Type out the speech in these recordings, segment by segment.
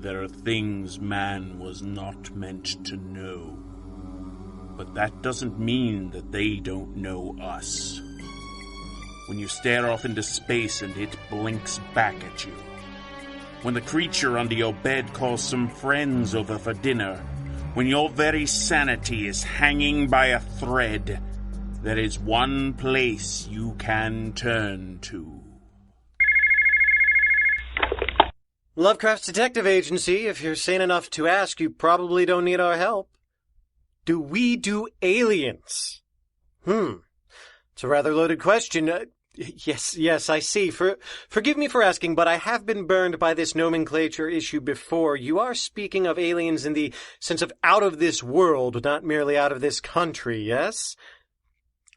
There are things man was not meant to know. But that doesn't mean that they don't know us. When you stare off into space and it blinks back at you. When the creature under your bed calls some friends over for dinner. When your very sanity is hanging by a thread. There is one place you can turn to. Lovecraft's Detective Agency. If you're sane enough to ask, you probably don't need our help. Do we do aliens? It's a rather loaded question. Yes, I see. Forgive me for asking, but I have been burned by this nomenclature issue before. You are speaking of aliens in the sense of out of this world, not merely out of this country, yes?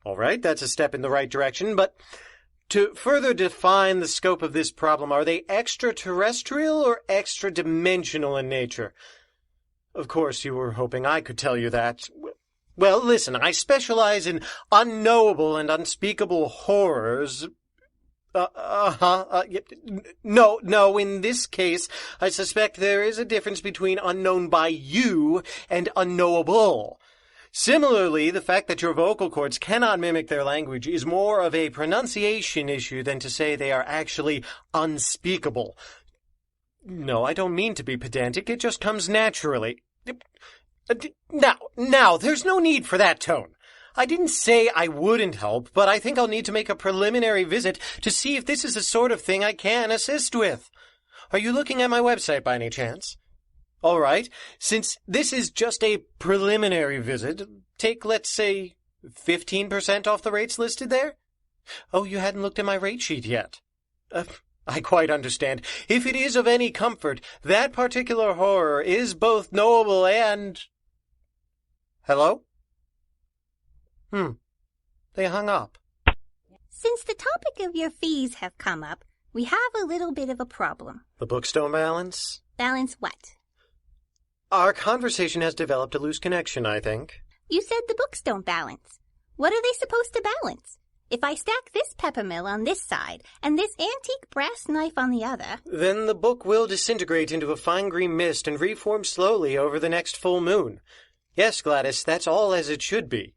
All right, that's a step in the right direction, but to further define the scope of this problem, are they extraterrestrial or extra-dimensional in nature? Of course, you were hoping I could tell you that. Well, listen, I specialize in unknowable and unspeakable horrors. No, in this case, I suspect there is a difference between unknown by you and unknowable. Similarly, the fact that your vocal cords cannot mimic their language is more of a pronunciation issue than to say they are actually unspeakable. No, I don't mean to be pedantic, it just comes naturally. Now, there's no need for that tone. I didn't say I wouldn't help, but I think I'll need to make a preliminary visit to see if this is the sort of thing I can assist with. Are you looking at my website by any chance? All right, since this is just a preliminary visit, take, let's say, 15% off the rates listed there? Oh, you hadn't looked at my rate sheet yet. I quite understand. If it is of any comfort, that particular horror is both knowable and... Hello? They hung up. Since the topic of your fees have come up, we have a little bit of a problem. The books don't balance? Balance what? Our conversation has developed a loose connection, I think. You said the books don't balance. What are they supposed to balance? If I stack this peppermill on this side and this antique brass knife on the other... Then the book will disintegrate into a fine green mist and reform slowly over the next full moon. Yes, Gladys, that's all as it should be.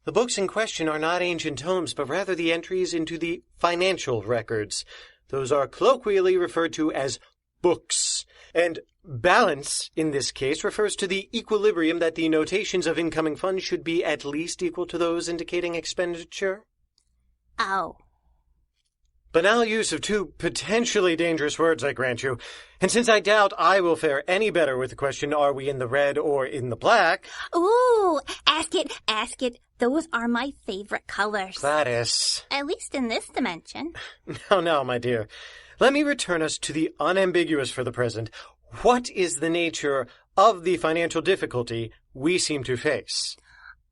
The books in question are not ancient tomes, but rather the entries into the financial records. Those are colloquially referred to as books. And balance, in this case, refers to the equilibrium that the notations of incoming funds should be at least equal to those indicating expenditure. Oh. Banal use of two potentially dangerous words, I grant you. And since I doubt I will fare any better with the question, are we in the red or in the black? Ooh, ask it. Those are my favorite colors. Gladys. At least in this dimension. Now, my dear. Let me return us to the unambiguous for the present. What is the nature of the financial difficulty we seem to face?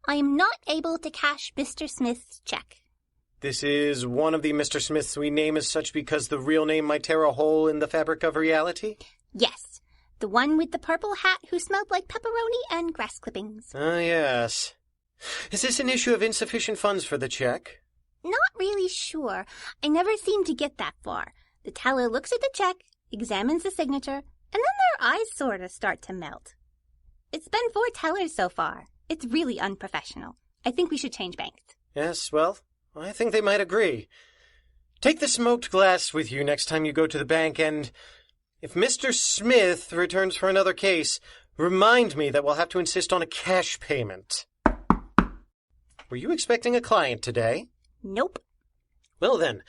I am not able to cash Mr. Smith's check. This is one of the Mr. Smiths we name as such because the real name might tear a hole in the fabric of reality? Yes, the one with the purple hat who smelled like pepperoni and grass clippings. Ah, yes. Is this an issue of insufficient funds for the check? Not really sure. I never seem to get that far. The teller looks at the check, examines the signature, and then their eyes sort of start to melt. It's been 4 tellers so far. It's really unprofessional. I think we should change banks. Yes, well, I think they might agree. Take the smoked glass with you next time you go to the bank, and if Mr. Smith returns for another case, remind me that we'll have to insist on a cash payment. Were you expecting a client today? Nope. Well then,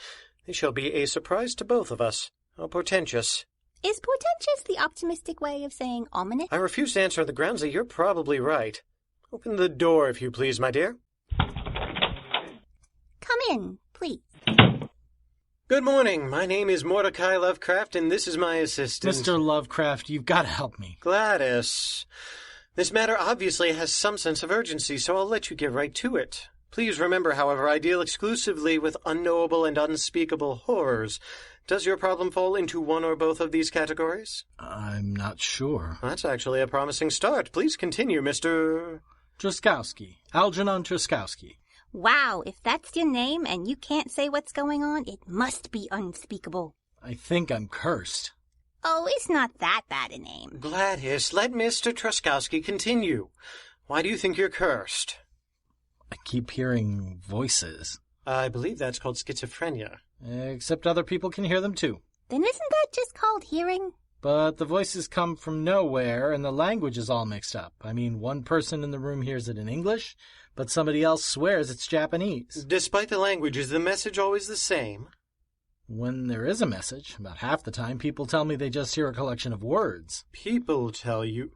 this shall be a surprise to both of us. How portentous. Is portentous the optimistic way of saying ominous? I refuse to answer on the grounds that you're probably right. Open the door, if you please, my dear. Come in, please. Good morning. My name is Mordecai Lovecraft, and this is my assistant. Mr. Lovecraft, you've got to help me. Gladys. This matter obviously has some sense of urgency, so I'll let you get right to it. Please remember, however, I deal exclusively with unknowable and unspeakable horrors. Does your problem fall into one or both of these categories? I'm not sure. That's actually a promising start. Please continue, Mr. Truskowski. Algernon Truskowski. Wow, if that's your name and you can't say what's going on, it must be unspeakable. I think I'm cursed. Oh, it's not that bad a name. Gladys, let Mr. Truskowski continue. Why do you think you're cursed? I keep hearing voices. I believe that's called schizophrenia. Except other people can hear them too. Then isn't that just called hearing? But the voices come from nowhere, and the language is all mixed up. I mean, one person in the room hears it in English, but somebody else swears it's Japanese. Despite the language, is the message always the same? When there is a message, about half the time, people tell me they just hear a collection of words. People tell you...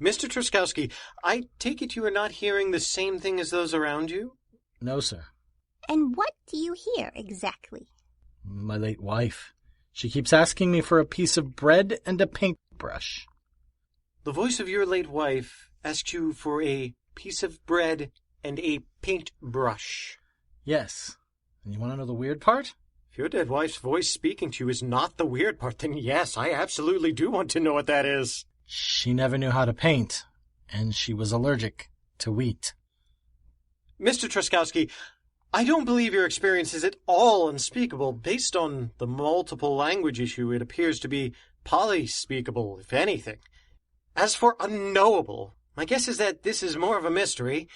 Mr. Truskowski, I take it you are not hearing the same thing as those around you? No, sir. And what do you hear exactly? My late wife. She keeps asking me for a piece of bread and a paintbrush. The voice of your late wife asks you for a piece of bread and a paintbrush. Yes. And you want to know the weird part? If your dead wife's voice speaking to you is not the weird part, then yes, I absolutely do want to know what that is. She never knew how to paint, and she was allergic to wheat. Mr. Truskowski, I don't believe your experience is at all unspeakable. Based on the multiple language issue, it appears to be polyspeakable, if anything. As for unknowable, my guess is that this is more of a mystery.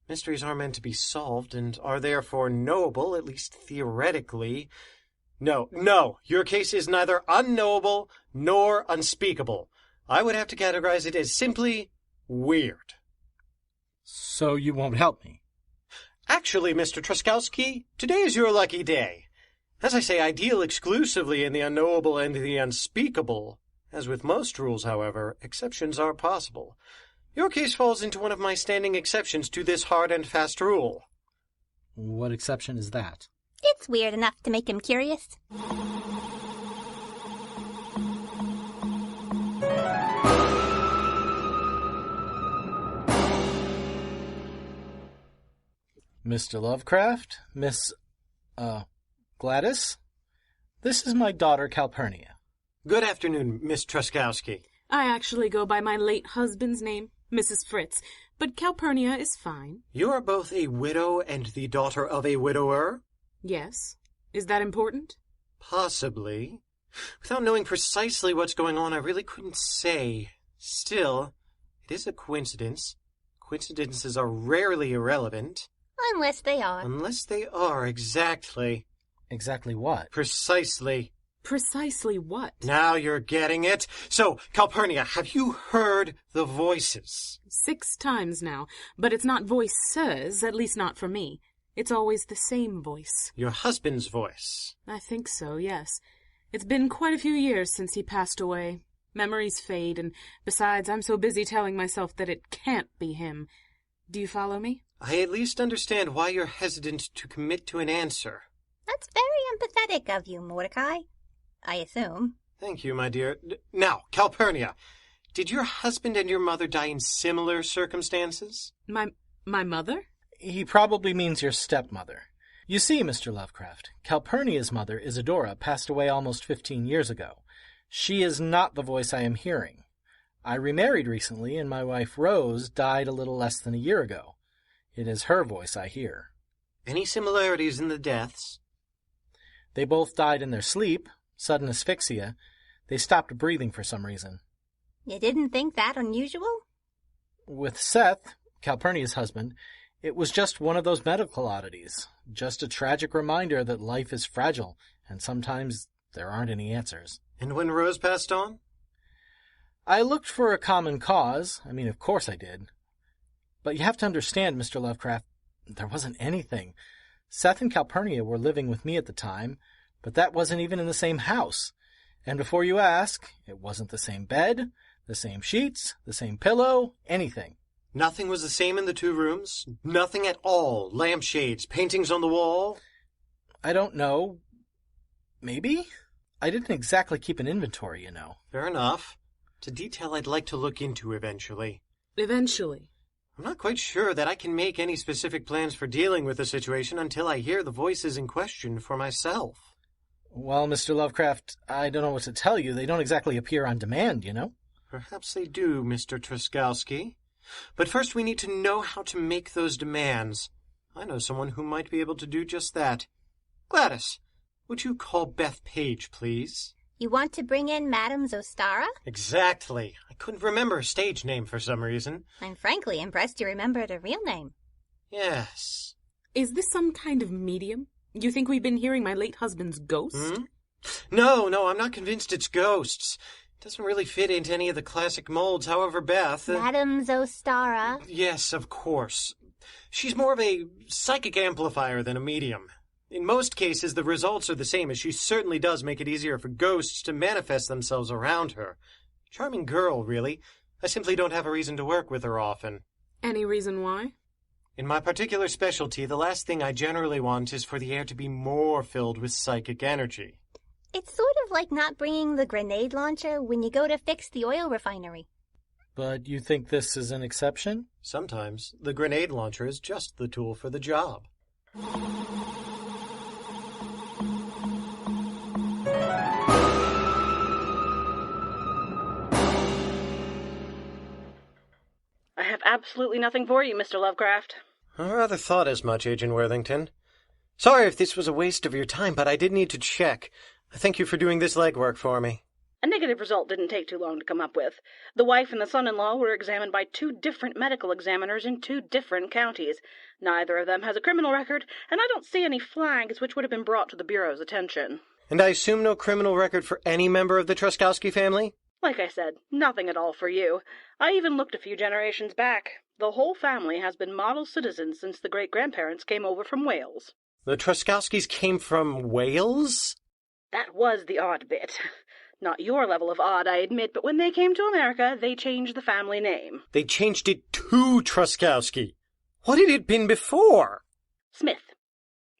Mysteries are meant to be solved and are therefore knowable, at least theoretically. No, your case is neither unknowable nor unspeakable. I would have to categorize it as simply weird. So you won't help me? Actually, Mr. Truskowski, today is your lucky day. As I say, I deal exclusively in the unknowable and the unspeakable. As with most rules, however, exceptions are possible. Your case falls into one of my standing exceptions to this hard and fast rule. What exception is that? It's weird enough to make him curious. Mr. Lovecraft? Miss, Gladys? This is my daughter, Calpurnia. Good afternoon, Miss Truskowski. I actually go by my late husband's name, Mrs. Fritz, but Calpurnia is fine. You are both a widow and the daughter of a widower? Yes. Is that important? Possibly. Without knowing precisely what's going on, I really couldn't say. Still, it is a coincidence. Coincidences are rarely irrelevant. Unless they are. Unless they are, exactly. Exactly what? Precisely. Precisely what? Now you're getting it. So, Calpurnia, have you heard the voices? 6 times now, but it's not voices, at least not for me. It's always the same voice. Your husband's voice. I think so, yes. It's been quite a few years since he passed away. Memories fade, and besides, I'm so busy telling myself that it can't be him. Do you follow me? I at least understand why you're hesitant to commit to an answer. That's very empathetic of you, Mordecai. I assume. Thank you, my dear. Now, Calpurnia, did your husband and your mother die in similar circumstances? My mother? He probably means your stepmother. You see, Mr. Lovecraft, Calpurnia's mother, Isadora, passed away almost 15 years ago. She is not the voice I am hearing. I remarried recently, and my wife Rose died a little less than a year ago. It is her voice I hear. Any similarities in the deaths? They both died in their sleep, sudden asphyxia. They stopped breathing for some reason. You didn't think that unusual? With Seth, Calpurnia's husband, it was just one of those medical oddities. Just a tragic reminder that life is fragile, and sometimes there aren't any answers. And when Rose passed on? I looked for a common cause. I mean, of course I did. But you have to understand, Mr. Lovecraft, there wasn't anything. Seth and Calpurnia were living with me at the time, but that wasn't even in the same house. And before you ask, it wasn't the same bed, the same sheets, the same pillow, anything. Nothing was the same in the 2 rooms? Nothing at all? Lampshades, paintings on the wall? I don't know. Maybe? I didn't exactly keep an inventory, you know. Fair enough. It's a detail I'd like to look into eventually. Eventually. I'm not quite sure that I can make any specific plans for dealing with the situation until I hear the voices in question for myself. Well, Mr. Lovecraft, I don't know what to tell you. They don't exactly appear on demand, you know? Perhaps they do, Mr. Truskowski. But first we need to know how to make those demands. I know someone who might be able to do just that. Gladys, would you call Beth Page, please? You want to bring in Madame Zostara? Exactly. I couldn't remember her stage name for some reason. I'm frankly impressed you remembered her real name. Yes. Is this some kind of medium? You think we've been hearing my late husband's ghost? No, I'm not convinced it's ghosts. It doesn't really fit into any of the classic molds. However, Beth... Madame Zostara? Yes, of course. She's more of a psychic amplifier than a medium. In most cases, the results are the same, as she certainly does make it easier for ghosts to manifest themselves around her. Charming girl, really. I simply don't have a reason to work with her often. Any reason why? In my particular specialty, the last thing I generally want is for the air to be more filled with psychic energy. It's sort of like not bringing the grenade launcher when you go to fix the oil refinery. But you think this is an exception? Sometimes the grenade launcher is just the tool for the job. I have absolutely nothing for you, Mr. Lovecraft. I rather thought as much, Agent Worthington. Sorry if this was a waste of your time, but I did need to check. I thank you for doing this legwork for me. A negative result didn't take too long to come up with. The wife and the son-in-law were examined by 2 different medical examiners in 2 different counties. Neither of them has a criminal record, and I don't see any flags which would have been brought to the Bureau's attention. And I assume no criminal record for any member of the Truskowski family? Like I said, nothing at all for you. I even looked a few generations back. The whole family has been model citizens since the great-grandparents came over from Wales. The Truskowskis came from Wales? That was the odd bit. Not your level of odd, I admit, but when they came to America, they changed the family name. They changed it to Truskowski. What had it been before? Smith,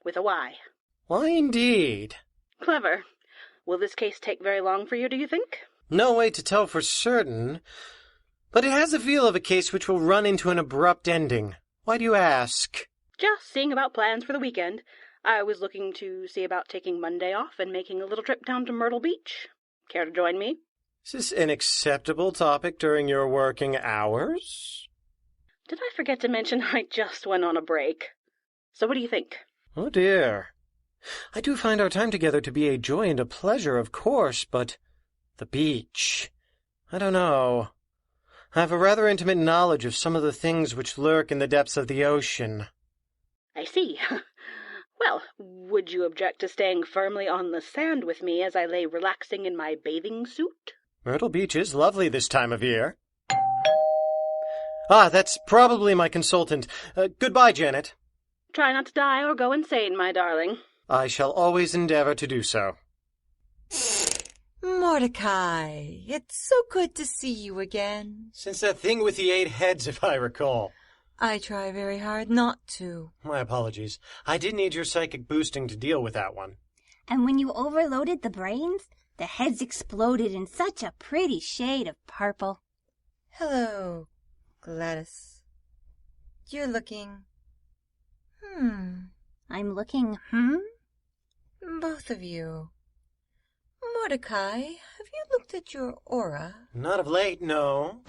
with a Y. Why, indeed. Clever. Will this case take very long for you, do you think? No way to tell for certain, but it has the feel of a case which will run into an abrupt ending. Why do you ask? Just seeing about plans for the weekend. I was looking to see about taking Monday off and making a little trip down to Myrtle Beach. Care to join me? Is this an acceptable topic during your working hours? Did I forget to mention I just went on a break? So what do you think? Oh dear. I do find our time together to be a joy and a pleasure, of course, but the beach. I don't know. I have a rather intimate knowledge of some of the things which lurk in the depths of the ocean. I see. Well, would you object to staying firmly on the sand with me as I lay relaxing in my bathing suit? Myrtle Beach is lovely this time of year. Ah, that's probably my consultant. Goodbye, Janet. Try not to die or go insane, my darling. I shall always endeavor to do so. Mordecai, it's so good to see you again. Since that thing with the 8 heads, if I recall. I try very hard not to. My apologies. I did need your psychic boosting to deal with that one. And when you overloaded the brains, the heads exploded in such a pretty shade of purple. Hello, Gladys. You're looking... I'm looking, Both of you. Mordecai, have you looked at your aura? Not of late, no.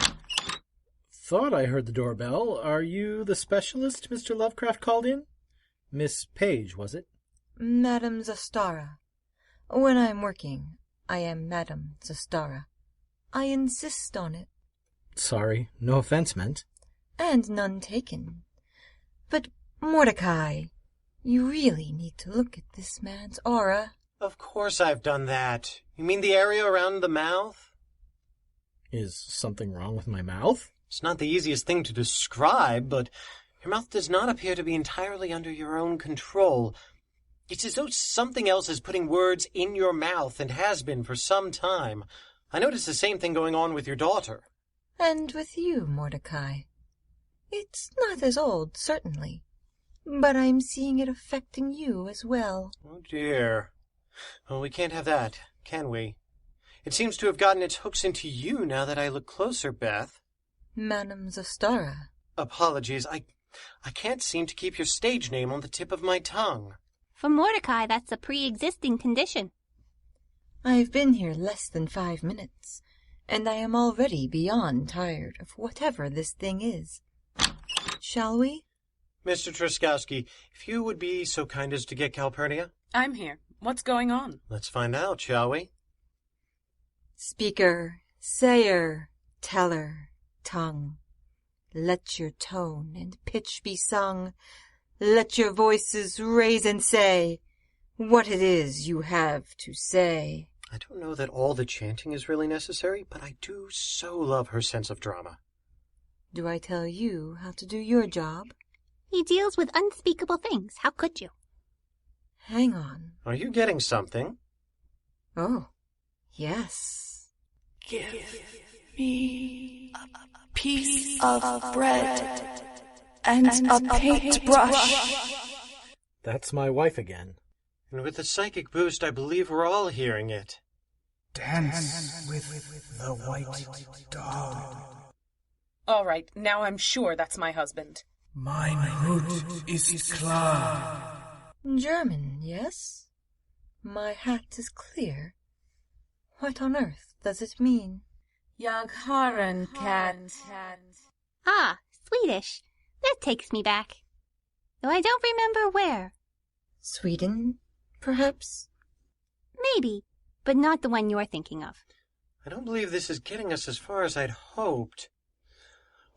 Thought I heard the doorbell. Are you the specialist Mr. Lovecraft called in? Miss Page, was it? Madame Zostara. When I'm working, I am Madame Zostara. I insist on it. Sorry, no offense meant. And none taken. But, Mordecai, you really need to look at this man's aura. Of course I've done that. You mean the area around the mouth? Is something wrong with my mouth? It's not the easiest thing to describe, but your mouth does not appear to be entirely under your own control. It's as though something else is putting words in your mouth and has been for some time. I noticed the same thing going on with your daughter. And with you, Mordecai. It's not as old, certainly, but I'm seeing it affecting you as well. Oh, dear. Well, we can't have that, can we? It seems to have gotten its hooks into you now that I look closer, Beth. Madame Zostara. Apologies, I can't seem to keep your stage name on the tip of my tongue. For Mordecai, that's a pre-existing condition. I've been here less than 5 minutes, and I am already beyond tired of whatever this thing is. Shall we? Mr. Truskowski, if you would be so kind as to get Calpurnia? I'm here. What's going on? Let's find out, shall we? Speaker, sayer, teller, tongue, let your tone and pitch be sung. Let your voices raise and say what it is you have to say. I don't know that all the chanting is really necessary, but I do so love her sense of drama. Do I tell you how to do your job? He deals with unspeakable things. How could you? Hang on. Are you getting something? Oh, yes. Give me a piece of bread and a paintbrush. That's my wife again. And with the psychic boost, I believe we're all hearing it. Dance with the white dog. All right, now I'm sure that's my husband. Mein Hut ist klar. German, yes? My hat is clear. What on earth does it mean? Jag har en cat. Ah, Swedish. That takes me back. Though I don't remember where. Sweden, perhaps? Maybe, but not the one you're thinking of. I don't believe this is getting us as far as I'd hoped.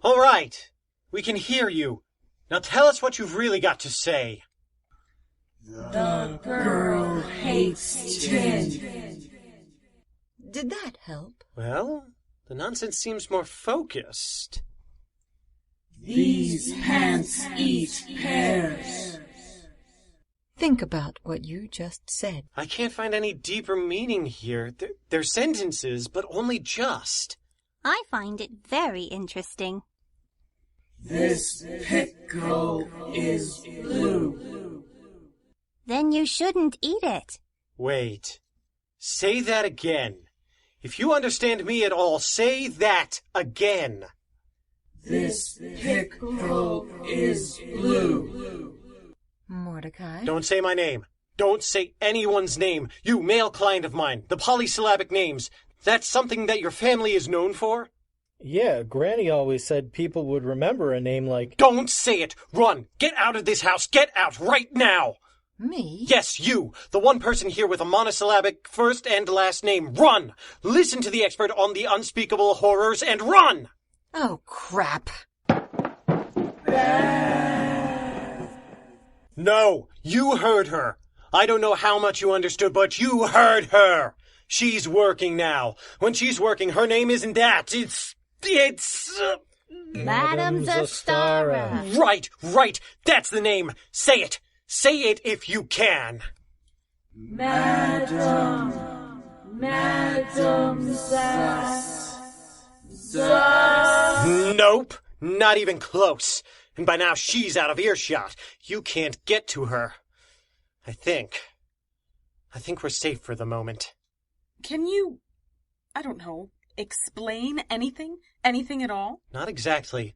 All right, we can hear you. Now tell us what you've really got to say. The girl hates tin. Did that help? Well, the nonsense seems more focused. These pants eat pears. Think about what you just said. I can't find any deeper meaning here. They're sentences, but only just. I find it very interesting. This pickle is blue. Then you shouldn't eat it. Wait. Say that again. If you understand me at all, say that again. This pickle is blue. Mordecai? Don't say my name. Don't say anyone's name. You, male client of mine. The polysyllabic names. That's something that your family is known for? Yeah, Granny always said people would remember a name like... Don't say it! Run! Get out of this house! Get out right now! Me? Yes, you! The one person here with a monosyllabic first and last name. Run! Listen to the expert on the unspeakable horrors and run! Oh, crap. No! You heard her! I don't know how much you understood, but you heard her! She's working now. When she's working, her name isn't that. It's... Madame Zastara. Right! That's the name! Say it! Say it if you can! Madame Nope! Not even close. And by now she's out of earshot. You can't get to her. I think we're safe for the moment. Can you, I don't know, explain anything? Anything at all? Not exactly.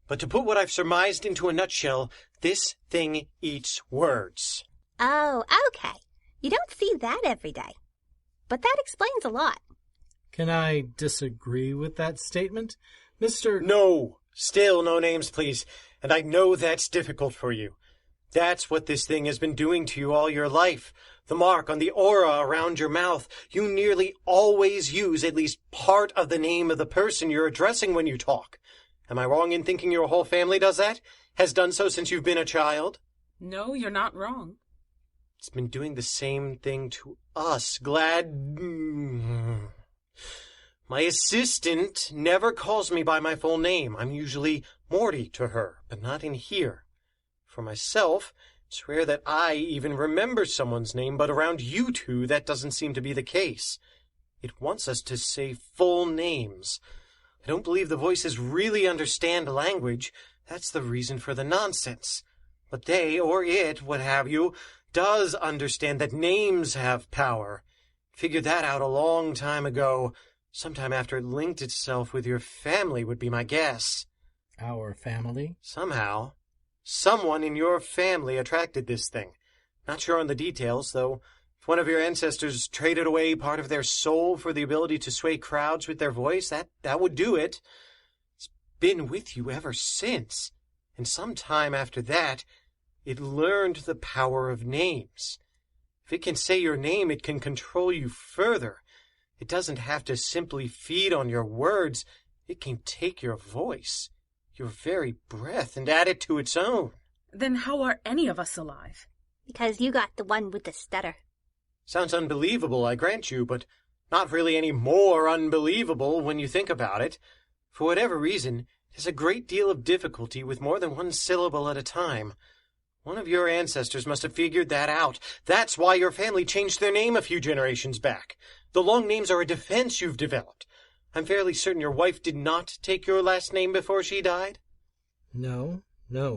But to put what I've surmised into a nutshell, this thing eats words. Oh, okay. You don't see that every day. But that explains a lot. Can I disagree with that statement? Mr. No! Still no names, please. And I know that's difficult for you. That's what this thing has been doing to you all your life. The mark on the aura around your mouth. You nearly always use at least part of the name of the person you're addressing when you talk. Am I wrong in thinking your whole family does that? Has done so since you've been a child? No, you're not wrong. It's been doing the same thing to us. Glad... My assistant never calls me by my full name. I'm usually Morty to her, but not in here. For myself, it's rare that I even remember someone's name, but around you two, that doesn't seem to be the case. It wants us to say full names. I don't believe the voices really understand language. That's the reason for the nonsense. But they, or it, what have you, does understand that names have power. Figured that out a long time ago. Sometime after it linked itself with your family would be my guess. Our family? Somehow. Someone in your family attracted this thing. Not sure on the details, though. If one of your ancestors traded away part of their soul for the ability to sway crowds with their voice, that would do it. It's been with you ever since. And some time after that, it learned the power of names. If it can say your name, it can control you further. It doesn't have to simply feed on your words. It can take your voice, your very breath, and add it to its own. Then how are any of us alive? Because you got the one with the stutter. Sounds unbelievable, I grant you, but not really any more unbelievable when you think about it. For whatever reason, there's a great deal of difficulty with more than one syllable at a time. One of your ancestors must have figured that out. That's why your family changed their name a few generations back. The long names are a defense you've developed. I'm fairly certain your wife did not take your last name before she died. No,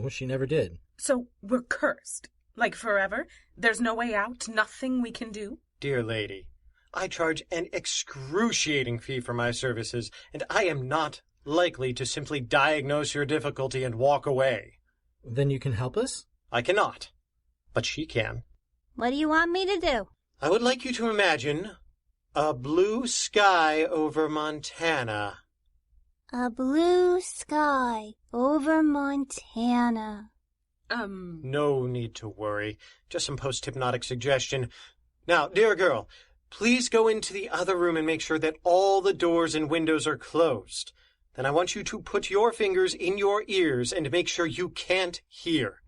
she never did. So we're cursed? Like forever? There's no way out? Nothing we can do? Dear lady, I charge an excruciating fee for my services, and I am not likely to simply diagnose your difficulty and walk away. Then you can help us? I cannot, but she can. What do you want me to do? I would like you to imagine a blue sky over Montana. A blue sky over Montana. No need to worry. Just some post-hypnotic suggestion. Now, dear girl, please go into the other room and make sure that all the doors and windows are closed. Then I want you to put your fingers in your ears and make sure you can't hear.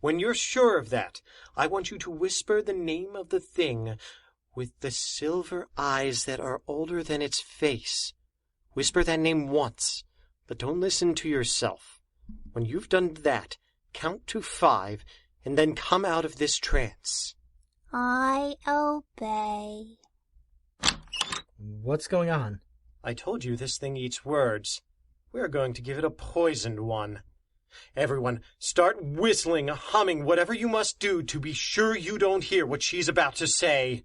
When you're sure of that, I want you to whisper the name of the thing with the silver eyes that are older than its face. Whisper that name once, but don't listen to yourself. When you've done that, count to 5, and then come out of this trance. I obey. What's going on? I told you this thing eats words. We're going to give it a poisoned one. Everyone, start whistling, humming, whatever you must do to be sure you don't hear what she's about to say.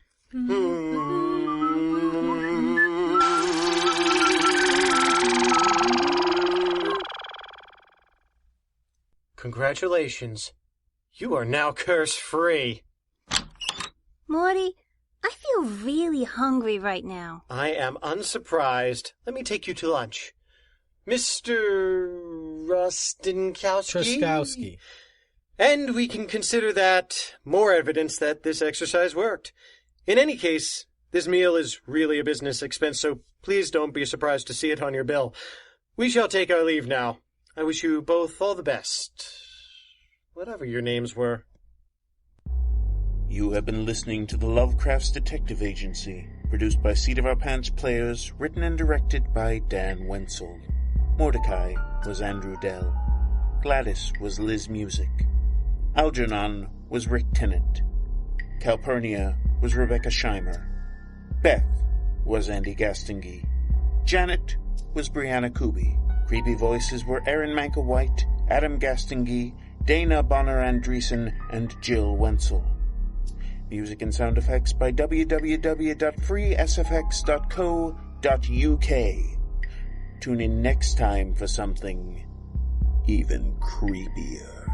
Congratulations. You are now curse-free. Morty, I feel really hungry right now. I am unsurprised. Let me take you to lunch. Mr. Truskowski. And we can consider that more evidence that this exercise worked. In any case, this meal is really a business expense, so please don't be surprised to see it on your bill. We shall take our leave now. I wish you both all the best. Whatever your names were. You have been listening to the Lovecraft's Detective Agency, produced by Seat of Our Pants players, written and directed by Dan Wenzel. Mordecai was Andrew Dell. Gladys was Liz Music. Algernon was Rick Tennant. Calpurnia was Rebecca Scheimer. Beth was Andy Gastongi. Janet was Brianna Kuby. Creepy voices were Aaron Manka-White, Adam Gastongi, Dana Bonner Andreessen, and Jill Wenzel. Music and sound effects by www.freesfx.co.uk. Tune in next time for something even creepier.